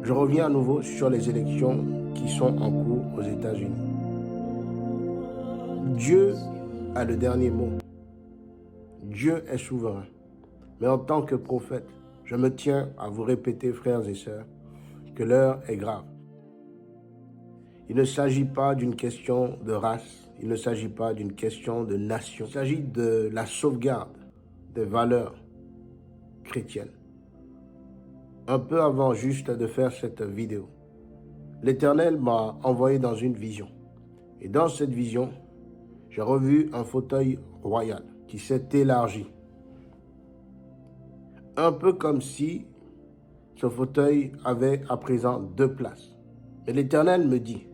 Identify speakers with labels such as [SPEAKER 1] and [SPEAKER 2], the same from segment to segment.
[SPEAKER 1] Je reviens à nouveau sur les élections qui sont en cours aux États-Unis. Dieu a le dernier mot. Dieu est souverain. Mais en tant que prophète, je me tiens à vous répéter, frères et sœurs, que l'heure est grave. Il ne s'agit pas d'une question de race, il ne s'agit pas d'une question de nation. Il s'agit de la sauvegarde des valeurs chrétiennes. Un peu avant juste de faire cette vidéo, l'Éternel m'a envoyé dans une vision. Et dans cette vision, j'ai revu un fauteuil royal qui s'est élargi. Un peu comme si ce fauteuil avait à présent 2 places. Mais l'Éternel me dit,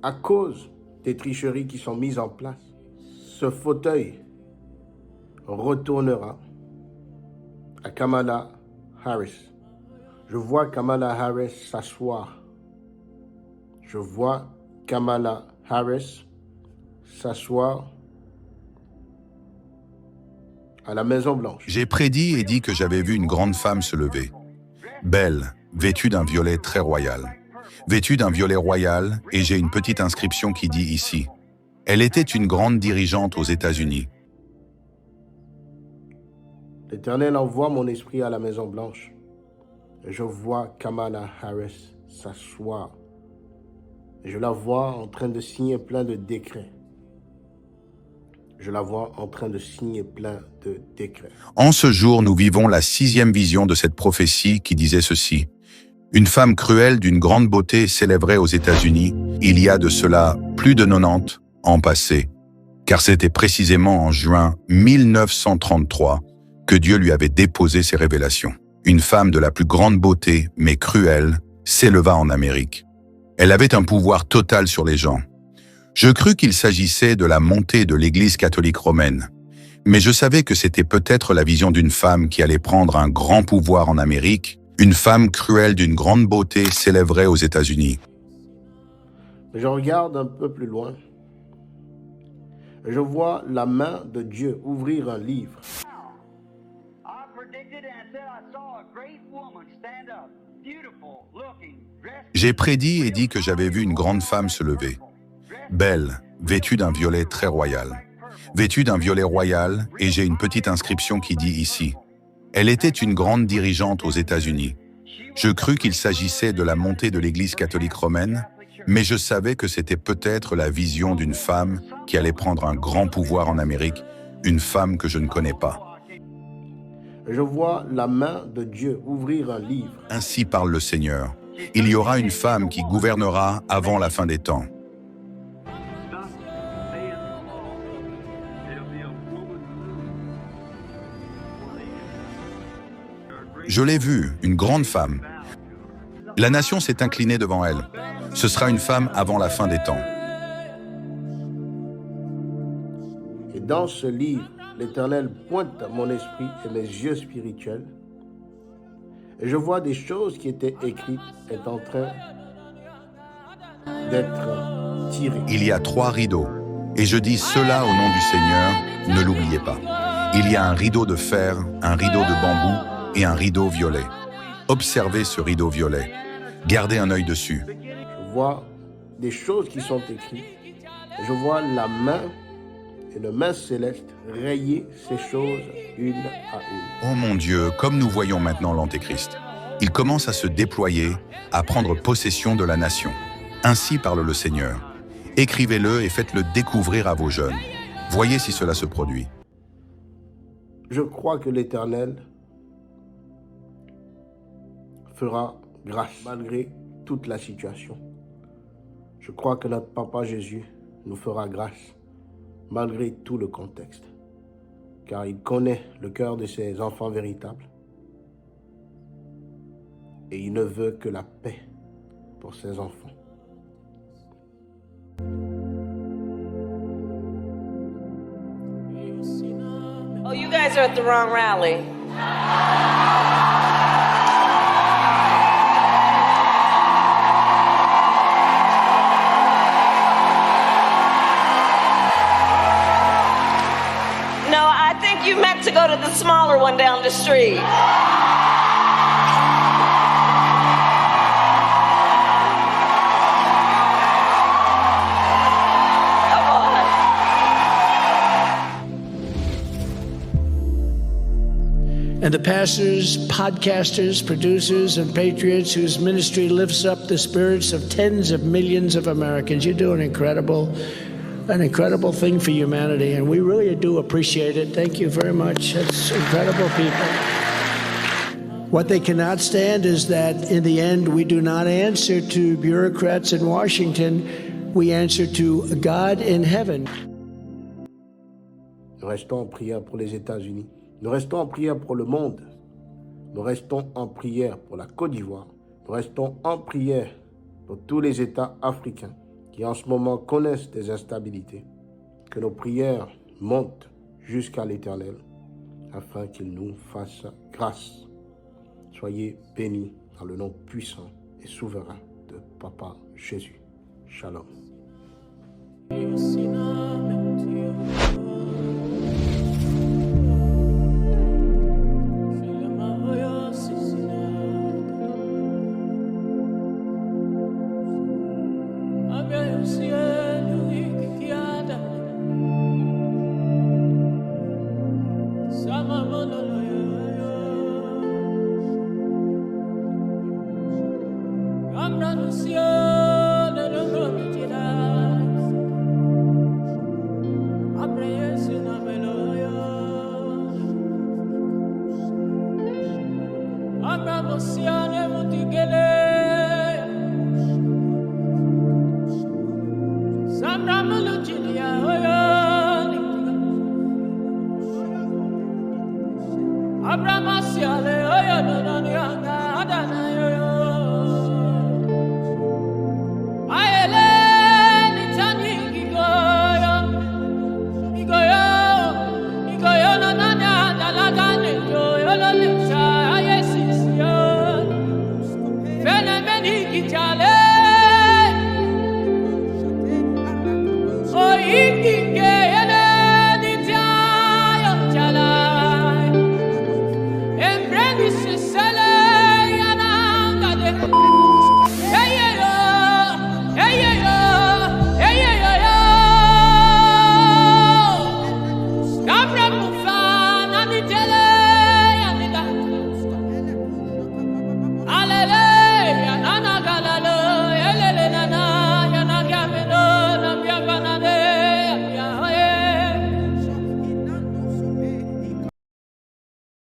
[SPEAKER 1] à cause des tricheries qui sont mises en place, ce fauteuil retournera à Kamala Harris. Je vois Kamala Harris s'asseoir. Je vois Kamala Harris s'asseoir à la Maison-Blanche.
[SPEAKER 2] J'ai prédit et dit que j'avais vu une grande femme se lever. Belle, vêtue d'un violet très royal. Vêtue d'un violet royal, et j'ai une petite inscription qui dit ici. Elle était une grande dirigeante aux États-Unis.
[SPEAKER 1] L'Éternel envoie mon esprit à la Maison-Blanche. Et je vois Kamala Harris s'asseoir. Je la vois en train de signer plein de décrets. Je la vois en train de signer plein de décrets.
[SPEAKER 2] En ce jour, nous vivons la 6e vision de cette prophétie qui disait ceci. Une femme cruelle d'une grande beauté s'élèverait aux États-Unis, il y a de cela plus de 90 ans passés, car c'était précisément en juin 1933 que Dieu lui avait déposé ses révélations. Une femme de la plus grande beauté, mais cruelle, s'éleva en Amérique. Elle avait un pouvoir total sur les gens. Je crus qu'il s'agissait de la montée de l'Église catholique romaine, mais je savais que c'était peut-être la vision d'une femme qui allait prendre un grand pouvoir en Amérique. Une femme cruelle d'une grande beauté s'élèverait aux États-Unis.
[SPEAKER 1] Je regarde un peu plus loin. Je vois la main de Dieu ouvrir un livre.
[SPEAKER 2] J'ai prédit et dit que j'avais vu une grande femme se lever. Belle, vêtue d'un violet très royal. Vêtue d'un violet royal, et j'ai une petite inscription qui dit ici. Elle était une grande dirigeante aux États-Unis. Je crus qu'il s'agissait de la montée de l'Église catholique romaine, mais je savais que c'était peut-être la vision d'une femme qui allait prendre un grand pouvoir en Amérique, une femme que je ne connais pas.
[SPEAKER 1] Je vois la main de Dieu ouvrir un livre.
[SPEAKER 2] Ainsi parle le Seigneur. Il y aura une femme qui gouvernera avant la fin des temps. Je l'ai vue, une grande femme. La nation s'est inclinée devant elle. Ce sera une femme avant la fin des temps.
[SPEAKER 1] Et dans ce livre, l'Éternel pointe mon esprit et mes yeux spirituels. Et je vois des choses qui étaient écrites est en train d'être tirées.
[SPEAKER 2] Il y a 3 rideaux. Et je dis cela au nom du Seigneur, ne l'oubliez pas. Il y a un rideau de fer, un rideau de bambou, et un rideau violet. Observez ce rideau violet. Gardez un œil dessus.
[SPEAKER 1] Je vois des choses qui sont écrites. Et je vois la main, une main céleste, rayer ces choses une à une.
[SPEAKER 2] Oh mon Dieu, comme nous voyons maintenant l'Antéchrist. Il commence à se déployer, à prendre possession de la nation. Ainsi parle le Seigneur. Écrivez-le et faites-le découvrir à vos jeunes. Voyez si cela se produit.
[SPEAKER 1] Je crois que l'Éternel fera grâce malgré toute la situation. Je crois que notre Papa Jésus nous fera grâce malgré tout le contexte, car il connaît le cœur de ses enfants véritables et il ne veut que la paix pour ses enfants.
[SPEAKER 3] Oh, you guys are at the wrong rally. No, I think you meant to go to the smaller one down the street.
[SPEAKER 4] and the pastors, podcasters, producers, and patriots whose ministry lifts up the spirits of tens of millions of Americans. You do an incredible thing for humanity, and we really do appreciate it. Thank you very much. It's incredible people. What they cannot stand is that in the end, we do not answer to bureaucrats in Washington. We answer to God in heaven.
[SPEAKER 1] Nous restons en prière pour les États-Unis. Nous restons en prière pour le monde. Nous restons en prière pour la Côte d'Ivoire. Nous restons en prière pour tous les États africains qui en ce moment connaissent des instabilités. Que nos prières montent jusqu'à l'Éternel afin qu'il nous fasse grâce. Soyez bénis dans le nom puissant et souverain de Papa Jésus. Shalom.
[SPEAKER 5] Yo